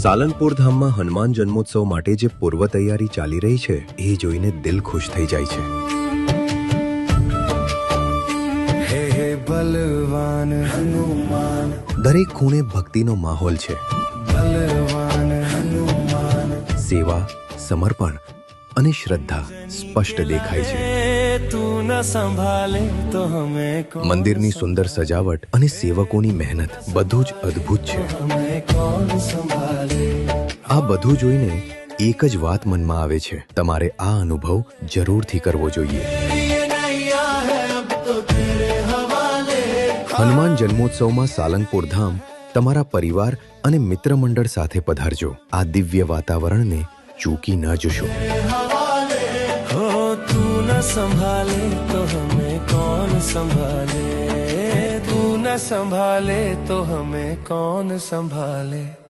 સાલંગપુર ધામમાં હનુમાન જન્મોત્સવ માટે જે પૂર્વ તૈયારી ચાલી રહી છે એ જોઈને દિલ ખુશ થઈ જાય છે। હે બલવાન હનુમાન, દરેક ખૂણે ભક્તિનો માહોલ છે। બલવાન હનુમાન, સેવા, સમર્પણ અને શ્રદ્ધા સ્પષ્ટ દેખાય છે। તું ન સંભાલે તો હમે કોણ, મંદિરની સુંદર સજાવટ અને સેવકોની મહેનત બધું જ અદ્ભુત છે। હમે કોણ સંભાલે। આ બધું જોઈને એક જ વાત મનમાં આવે છે, તમારે આ અનુભવ જરૂરથી કરવો જોઈએ। ये नैया है अब तो तेरे हवाले। હનુમાન જન્મોત્સવમાં સાલંગપુર ધામ તમારા પરિવાર અને મિત્ર મંડળ સાથે પધારજો। આ દિવ્ય વાતાવરણને ચૂકી ન જશો। हो तू न संभाले तो हमें कौन संभाले, तू न संभाले तो हमें कौन संभाले।